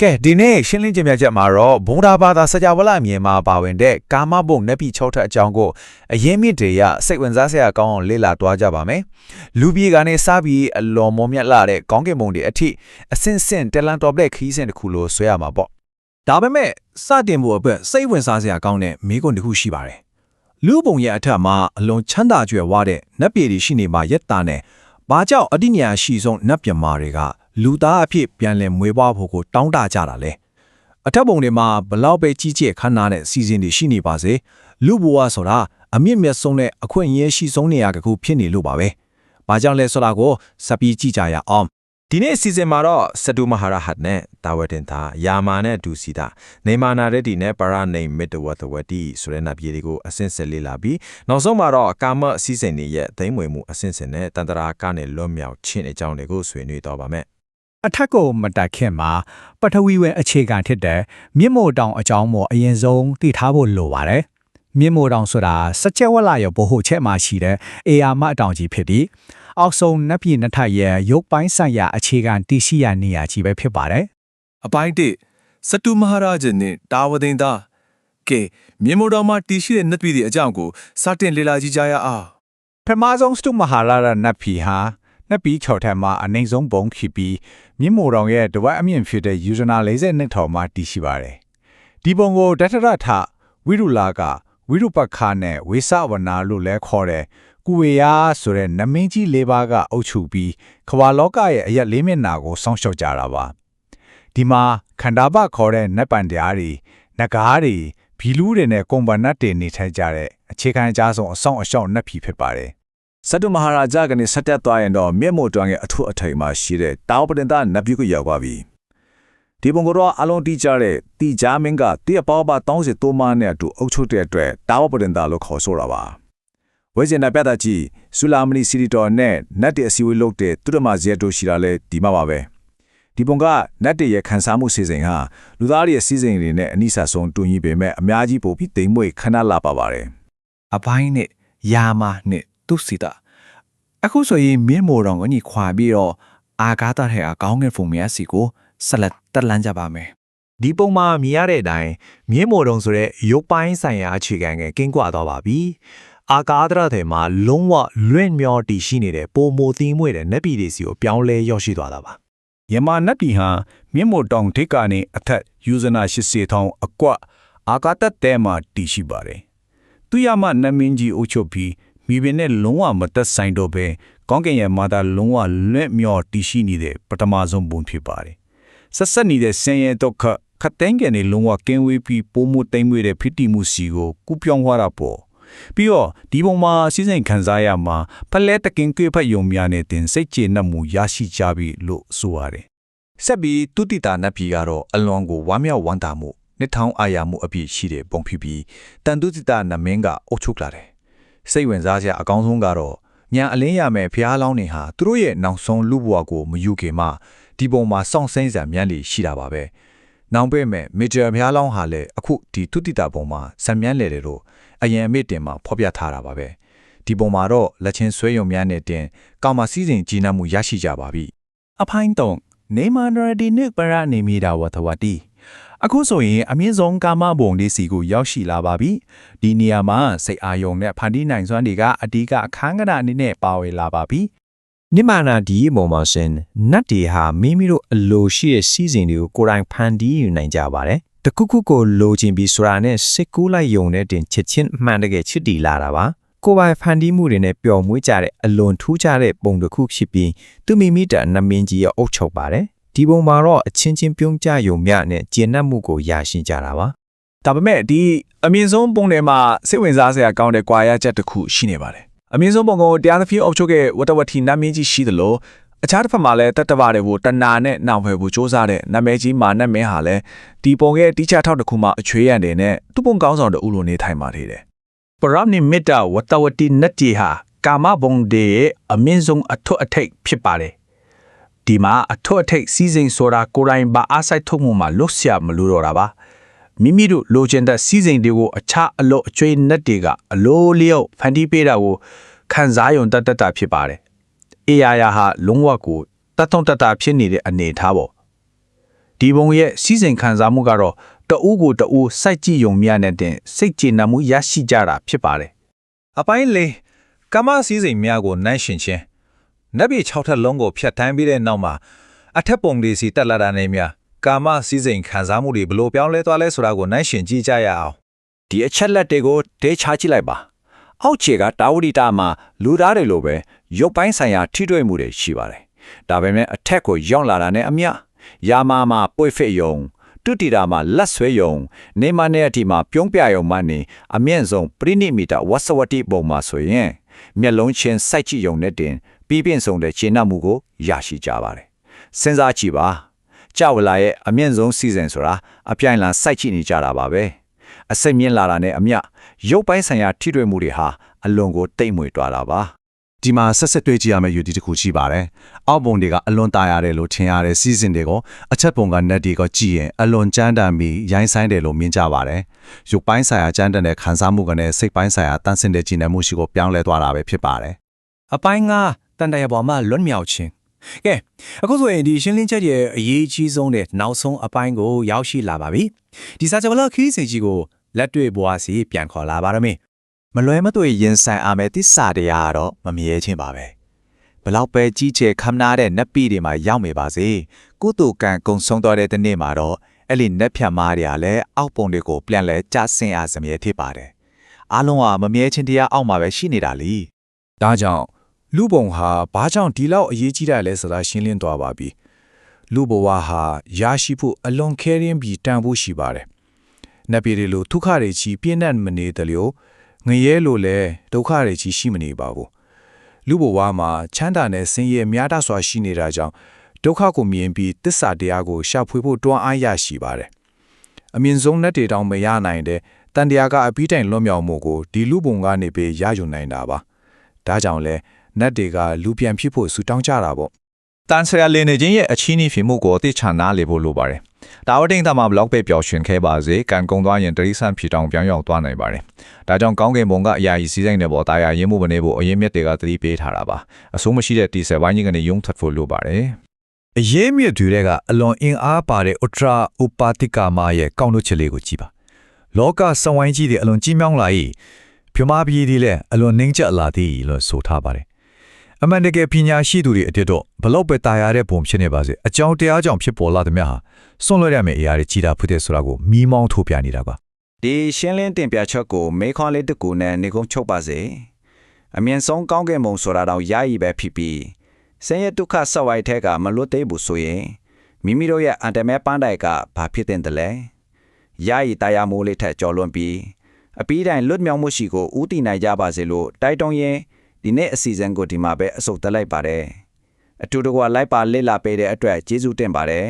ကဲဒီနေ့ရှင်းလင်းကြပြချက်မှာတော့ဘုံဒါဘာသာစကြဝဠာအမြင်မှာပါဝင်တဲ့ကာမဘုံနက်ပြီး6ထပ်အကြောင်းကိုအရင်မြစ်တွေရစိတ်ဝင်စားစရာကောင်းအောင်လေ့လာသွားကြပါမယ်လူပြည်ကနေစပြီးအလွန်မွန်မြတ်လာတဲ့ကောင်းကင်ဘုံတွေအထိအဆင့်ဆင့်တယ်လန်တော်ပလက်ခီးစဉ်တစ်ခုလိုဆွဲရမှာပေါ့ဒါပေမဲ့စတင်ဖို့အတွက်စိတ်ဝင်စားစရာကောင်းတဲ့မိကွန်းတစ်ခုရှိပါတယ်လူပုံရဲ့အထက်မှာအလွန်ချမ်းသာကြွယ်ဝတဲ့နတ်ပြည်တွေရှိနေမှာရက်တာနဲ့ဘာကြောင့်အတိညာရှိဆုံးနတ်ပြမာတွေကလူသားအဖြစ်ပြန်လည်မွေးဖွားဖို့ကိုတောင်းတကြတာလဲအထက်ပုံတွေမှာဘလောက်ပဲကြီးကျယ်ခမ်းနားတဲ့စီစဉ်တွေရှိနေပါစေလူဘဝဆိုတာအမြင့်မြတ်ဆုံးနဲ့အခွင့်အရေးရှိဆုံးနေရာတစ်ခုဖြစ်နေလို့ပါပဲဘာကြောင့်လဲဆိုတာကိုစပ်ပြီးကြည့်ကြရအောင်ဒီနေ့စီစဉ်မှာတော့စတုမဟာရဟတ်နဲ့တာဝတင်သာယာမာနဲ့ဒူစီတာနေမာနာရက်ဒီနဲ့ပရနေမစ်တဝတ်တဝတီဆိုတဲ့နတ်ပြည်တွေကိုအစင်ဆက်လေးလာပြီးနောက်ဆုံးမှာတော့ကာမအစည်းစိမ်တွေရဲ့သိမ့်မွေမှုအစင်စင်နဲ့တန်တရာကနဲ့လွတ်မြောက်ခြင်းအကြောင်းတွေကိုဆွေးနွေးတော့ပါမယ်အထက်ကိုမတက်ခင်မှာပထဝီဝင်အခြေခံဖြစ်တဲ့မြင့်မို့တောင်အကြောင်းမို့အရင်ဆုံးသိထားဖို့လိုပါတယ်မြင့်မို့တောင်ဆိုတာစကြဝဠာရဲ့ဘို့ဟိုချက်မှာရှိတဲ့အေယာမအတောင်ကြီးဖြစ်ပြီးအောက်ဆုံးနတ်ပြည်နှစ်ထပ်ရဲ့ရုပ်ပိုင်းဆိုင်ရာအခြေခံတည်ရှိရာနေရာကြီးပဲဖြစ်ပါတယ်အပိုင်းတစ်စတုမဟာရာဂျနဲ့တာဝတင်သာကဲမြေမိုတော်မှာတည်ရှိတဲ့နတ်ပြည်တွေအကြောင်းကိုစတင်လေ့လာကြည့်ကြရအောင်ပထမဆုံးစတုမဟာရာနတ်ပြည်ဟာနတ်ပြည်6ထပ်မှာအနိုင်ဆုံးဘုံဖြစ်ပြီးမြင့်မိုတော်ရဲ့တဝက်အမြင့်ဖြစ်တဲ့ယူဇနာ42ထောင်မှာတည်ရှိပါတယ်ဒီဘုံကိုဒထရထဝိရုလာကဝိရုပခါနဲ့ဝေစဝနာလို့လဲခေါ်တယ်ကုဝေယာဆိုတဲ့နမင်းကြီး၄ပါးကအုပ်ချုပ်ပြီးခဝါလောကရဲ့အရက်၄မျက်နှာကိုစောင့်ရှောက်ကြတာပါဒီမှာခန္ဓာဘခေါ်တဲ့နတ်ပန်တရားတွေနဂါးတွေဘီလူးတွေနဲ့ကွန်ပန်နတ်တွေနေထိုင်ကြတဲ့အခြေခံအကြားဆုံးအဆောင်အရှောက်နတ်ဖြီဖြစ်ပါတယ်စတုမဟာရာဂျကနေဆက်တက်သွားရင်တော့မြင့်မို့တောင်ရဲ့အထွတ်အထိပ်မှာရှိတဲ့တာဝပတင်တာနတ်ပြည်ကိုရောက်သွားပြီဒီဘုံကတော့အလုံးတီးကြတဲ့တီဂျာမင်းကတရပေါပါ33မနဲ့အတူအုပ်ချုပ်တဲ့အတွက်တာဝပတင်တာလို့ခေါ်ဆိုတာပါဝိဇ္ဇနာပြတာကြီးဆူလာမနီစီရီတော်နဲ့နတ်တဲ့အစည်းအဝေးလုပ်တဲ့သူတမဇီယတိုရှိတာလဲဒီမှာပါပဲဒီပုံကနတ်ရဲ့ခန်းစားမှုစီစဉ်ဟာလူသားရဲ့စီစဉ်တွေနဲ့အနိစ္စဆုံးတူညီပေမဲ့အများကြီးပိုပြီးတိမ်မွေ့ခဏလာပါပါတယ်အပိုင်းနဲ့ယာမာနဲ့သူစီတာအခုဆိုရင်မြင်းမိုတော်ကိုညခွာပြီးတော့အာဂါသထဲအကောင်းငယ်ဖုံမြတ်စီကိုဆက်လက်တက်လန်းကြပါမယ်ဒီပုံမှာမြင်ရတဲ့အတိုင်းမြင်းမိုတော်ဆိုတဲ့ရုပ်ပိုင်းဆိုင်ရာအခြေခံကကင်းကွာသွားပါပြီအာကာသရထဲမှာလုံးဝလွင့်မျောတည်ရှိနေတဲ့ပုံမိုသီးမွေတဲ့နတ်ပြည်တွေစီကိုပြောင်းလဲရောက်ရှိသွားတာပါယမနတ်ပြည်ဟာမြင့်မိုတောင်ထိပ်ကနေအထက်ယူဇနာ80ထောင်အကွအာကာသတဲမှာတည်ရှိပါတယ်သူရမနမင်းကြီးအုပ်ချုပ်ပြီးမိဘနဲ့လုံးဝမသက်ဆိုင်တော့ပဲကောင်းကင်ရဲ့မာတာလုံးဝလွင့်မျောတည်ရှိနေတဲ့ပထမဆုံးဘုံဖြစ်ပါတယ်ဆက်ဆက်နေတဲ့ဆင်းရဲဒုက္ခခတ်တိုင်းကနေလုံးဝကင်းဝေးပြီးပုံမှုတိမ်မွေတဲ့ဖြစ်တည်မှုစီကိုကူပြောင်းသွားတာပေါ့ပြီးတော့ဒီပုံမှာစီစဉ်ခံစားရမှာဖလဲတကင်ကွေဖတ်ယုံများနဲ့တင်စိတ်ကျေနပ်မှုရရှိကြပြီလို့ဆိုရတယ်ဆက်ပြီးတုတိတာနတ်ပြည်ကတော့အလွန်ကိုဝမ်းမြောက်ဝမ်းသာမှုနှစ်ထောင်အာရမှုအပြည့်ရှိတဲ့ပုံဖြစ်ပြီးတန်တုတိတာနမင်းကအုပ်ချုပ်လာတယ်စိတ်ဝင်စားစရာအကောင်းဆုံးကတော့ညာအလင်းရမယ်ဖျားလောင်းနေဟာသူတို့ရဲ့နောက်ဆုံးလူဘဝကိုမယူခင်မှဒီပုံမှာစောင့်စိမ့်စံမြန်းလီရှိတာပါပဲနောင်ပဲ့မဲ့မေဂျာဖျားလောင်းဟာလည်းအခုဒီတုတိတာပုံမှာစံမြန်းလေတယ်လို့အရင်အမိတင်မှာဖော်ပြထားတာပါပဲဒီပုံမှာတော့လက်ချင်းဆွဲယုံများနဲ့တင်ကောင်မစည်းစိမ်ကြီးနှံမှုရရှိကြပါပြီအဖိုင်းတုံနေမန္တရဒီနုပရနေမီတာဝတဝတီအခုဆိုရင်အမြင့်ဆုံးကာမဘုံလေးစီကိုရောက်ရှိလာပါပြီဒီနေရာမှာစိတ်အာယုံနဲ့ဖန်တီးနိုင်စွမ်းတွေကအဓိကအခန်းကဏ္ဍအနေနဲ့ပါဝင်လာပါပြီနိမာနာဒီမော်မရှင်နတ်တီဟာမိမိတို့အလိုရှိတဲ့စီစဉ်တွေကိုကိုယ်တိုင်ဖန်တီးယူနိုင်ကြပါတယ်တခုခုကိုလိုချင်ပြီးဆိုတာနဲ့စစ်ကူးလိုက်ယုံတဲ့တင်ချစ်ချင်းမှန်တကယ်ချစ်တီလာတာပါကိုယ်ပိုင်ဖန်တီးမှုတွေနဲ့ပျော်မွေးကြတဲ့အလွန်ထူးခြားတဲ့ပုံတစ်ခုဖြစ်ပြီးသူမိမိတနမင်းကြီးရဲ့အုပ်ချုပ်ပါတယ်ဒီပုံမှာတော့အချင်းချင်းပြုံးကြယုံမြနဲ့ကျဉ်နှံ့မှုကိုရရှိကြတာပါဒါပေမဲ့ဒီအမြင့်ဆုံးပုံတွေမှာစိတ်ဝင်စားစရာကောင်းတဲ့ကြွာရချက်တစ်ခုရှိနေပါတယ်အမြင့်ဆုံးပုံကိုတရားသဖြင့်အုပ်ချုပ်တဲ့ဝတ္တဝတီနတ်မင်းကြီးရှိသလိုအခြားတစ်ဖက်မှာလည်းတတ္တဝတွေကိုတဏှာနဲ့နှောင်ဖယ်ဖို့စ조사တဲ့နတ်မဲကြီးမာနတ်မင်းဟာလည်းဒီပုံရဲ့တိကျထောက်တစ်ခုမှအချွေးရံတယ်နဲ့သူ့ပုံကောင်းဆောင်တူလိုနေထိုင်ပါသေးတယ်ပရမနိမစ်တာဝတ္တဝတီနတ်တီဟာကာမဘုံတွေရဲ့အမြင့်ဆုံးအထွတ်အထိပ်ဖြစ်ပါတယ်ဒီမှာအထွတ်အထိပ်စီစဉ်ဆိုတာကိုယ်တိုင်ဘာအားစိုက်ထုတ်မှုမှာလွတ်ဆရာမလို့တော့တာပါမိမိတို့လိုချင်တဲ့စီစဉ်တွေကိုအခြားအလို့အကျွေးနတ်တွေကအလိုလျောက်ဖန်တီးပေးတာကိုခံစားယုံတတ်တာဖြစ်ပါတယ်အေယာယာဟာလုံးဝကိုတတ်ထုံတတ်တာဖြစ်နေတဲ့အနေထားပေါ့ ဒီပုံရဲ့စီစဉ်ခံစားမှုကတော့တအူးကိုတအူးစိုက်ကြည့်ယုံမြနဲ့တင်စိတ်ကျေနပ်မှုရရှိကြတာဖြစ်ပါတယ်အပိုင်းလေးကာမစီစဉ်များကိုနိုင်ရှင်ချင်းနတ်ပြည်6ထပ်လုံးကိုဖျက်တိုင်းပြီးတဲ့နောက်မှာအထက်ပုံတွေစီတက်လာတာနဲ့များကာမစီစဉ်ခံစားမှုတွေဘလို့ပြောင်းလဲသွားလဲဆိုတာကိုနိုင်ရှင်ကြည့်ကြရအောင် ဒီအချက်လက်တွေကိုဒေချာကြည့်လိုက်ပါအောက်ခြေကတာဝတိတာမှာလူသားတွေလိုပဲရုပ်ပိုင်းဆိုင်ရာထိတွေ့မှုတွေရှိပါတယ်ဒါပေမဲ့အထက်ကိုရောက်လာတာနဲ့အမျှယာမာမှာပွေဖစ်ယုံတုတီတာမှာလက်ဆွဲယုံနေမနဲ့အထိမှာပြုံးပြယုံမှနေအမြင့်ဆုံးပရိနိမီတာဝဆဝတိပုံမှာဆိုရင်မျက်လုံးချင်းစိုက်ကြည့်ယုံနဲ့တင်ပြီးပြင်းဆုံးတဲ့ခြေနှက်မှုကိုရရှိကြပါတယ်စဉ်းစားကြည့်ပါကြောက်လာရဲ့အမြင့်ဆုံးစီစဉ်ဆိုတာအပြိုင်လန်စိုက်ကြည့်နေကြတာပါပဲအစိတ်မြင့်လာတာနဲ့အမျှရုပ်ပိုင်းဆိုင်ရာထိတွေ့မှုတွေဟာအလွန်ကိုတိတ်မွေသွားတာပါဒီမှာဆက်ဆက်တွေ့ကြည့်ရမယ့်ယူတီတစ်ခုရှိပါတယ်။အောက်ပုံတွေကအလွန်တာရတယ်လို့ထင်ရတဲ့စီစဉ်တွေကိုအချက်ပုံကနက်တွေကကြည့်ရင်အလွန်ကြမ်းတမ်းပြီးရိုင်းဆိုင်တယ်လို့မြင်ကြပါတယ်။ရုပ်ပိုင်းဆိုင်ရာကြမ်းတမ်းတဲ့ခံစားမှုကနဲ့စိတ်ပိုင်းဆိုင်ရာတန်းစင်တဲ့ကြည်နံမှုရှိကိုပြောင်းလဲသွားတာပဲဖြစ်ပါတယ် အပိုင်းကတန်တရာပေါ်မှာလွတ်မြောက်ခြင်းကဲအခုဆိုရင်ဒီရှင်းလင်းချက်ရဲ့အရေးကြီးဆုံးတဲ့နောက်ဆုံးအပိုင်းကိုရောက်ရှိလာပါပြီဒီစာချုပ်လခီးစင်ကြီးကိုလက်တွေ့ဘွားစီပြန်ခေါ်လာပါရမယ်မလွဲမသွေရင်ဆိုင်အားမဲ့သစ္စာတရားကတော့မမြဲချင်းပါပဲဘလောက်ပဲကြီးကျယ်ခမ်းနားတဲ့နတ်ပြည်တွေမှာရောက်နေပါစေကုသိုလ်ကံကုံဆုံးတော်တဲ့တနေ့မှာတော့အဲ့ဒီနတ်ဖြတ်မားတွေကလည်းအောက်ပုံတွေကိုပြန်လဲကြဆင်အားစမြဲဖြစ်ပါတယ်အားလုံးကမမြဲချင်းတရားအောက်မှာပဲရှိနေတာလीဒါကြောင့်လူပုံဟာဘာကြောင့်ဒီလောက်အရေးကြီးတယ်လဲဆိုတာရှင်းလင်းသွားပါပြီလူဘဝဟာရရှိဖို့အလွန်ခဲရင်းပြီးတန်ဖို့ရှိပါတယ်နတ်ပြည်တွေလိုဒုက္ခတွေချီပြင်းထန်မနေတယ်လို့ငရဲလိုလဲဒုက္ခတွေချီရှိမနေပါဘူးလူဘဝမှာချမ်းသာနဲ့ဆင်းရဲများတတ်စွာရှိနေတာကြောင့်ဒုက္ခကိုမြင်ပြီးသစ္စာတရားကိုရှာဖွေဖို့တွန်းအားရရှိပါတယ်အမြင့်ဆုံးနတ်တွေတောင်မရနိုင်တဲ့တန်တရားကအပြီးတိုင်လွတ်မြောက်မှုကိုဒီလူပုံကနေပဲရယူနိုင်တာပါဒါကြောင့်လဲနတ်တွေကလူပြန်ဖြစ်ဖို့ဆူတောင်းကြတာပေါ့တန်ဆရာလင်းနေခြင်းရဲ့အချင်းဤဖြစ်မှုကိုသိချာနားလေဖို့လိုပါတယ်။တာဝတိန်တာမှာဘလော့ပဲပျော်ရွှင်ခဲ့ပါစေ။ကံကုံသွားရင်တရိษံဖြစ်တောင်ပြောင်းရောက်သွားနိုင်ပါတယ်။ဒါကြောင့်ကောင်းကင်ဘုံကအရာကြီးစီးစိမ့်တဲ့ပေါ်တာယာရင်းမှုမနေဖို့အရင်မြတ်တွေကသတိပေးထားတာပါ။အဆိုးမရှိတဲ့တီဆယ်ပိုင်းကြီးကနေယုံထပ်ဖို့လိုပါတယ်။ အရေးမြစ်တွေကအလွန်အင်အားပါတဲ့ဥတ္တရာဥပါတိကမရဲ့ကောင်းလို့ချက်လေးကိုကြည့်ပါလောကစဝိုင်းကြီးတွေအလွန်ကြီးမြောင်းလာ၏ပြမပြည်တွေလည်းအလွန်နှင်းကျက်လာသည်လို့ဆိုထားပါတယ်အမှန်တကယ်ပညာရှိသူတွေအတက်တော့ဘလောက်ပဲတာယာတဲ့ပုံဖြစ်နေပါစေအကြောင်းတရားကြောင့်ဖြစ်ပေါ်လာသည်များဟာစွန့်လွတ်ရမယ့်အရာတွေကြီးတာဖြစ်တဲ့ဆိုတာကိုမီးမောင်းထိုးပြနေတာပါဒီရှင်းလင်းတင်ပြချက်ကိုမေခွန်လေးတစ်ခုနဲ့နေကုန်းချုပ်ပါစေအမြင့်ဆုံးကောင်းကင်ဘုံဆိုတာတော့ယာယီပဲဖြစ်ပြီးဆင်းရဲဒုက္ခဆက်ဝိုက်ထဲကမလွတ်သေးဘူးဆိုရင်မိမိတို့ရဲ့အန်တမဲပန်းတိုက်ကဘာဖြစ်တဲ့တလဲယာယီတရားမိုးလေးထက်ကြော်လွန်ပြီးအပီးတိုင်းလွတ်မြောက်မှုရှိကိုဥတည်နိုင်ကြပါစေလို့တိုက်တွန်းရင်းဒီနေ့အစီအစဉ်ကိုဒီမှာပဲအဆုတ်တက်လိုက်ပါတယ်အတူတကွလိုက်ပါလစ်လာပေးတဲ့အတွက်ကျေးဇူးတင်ပါတယ်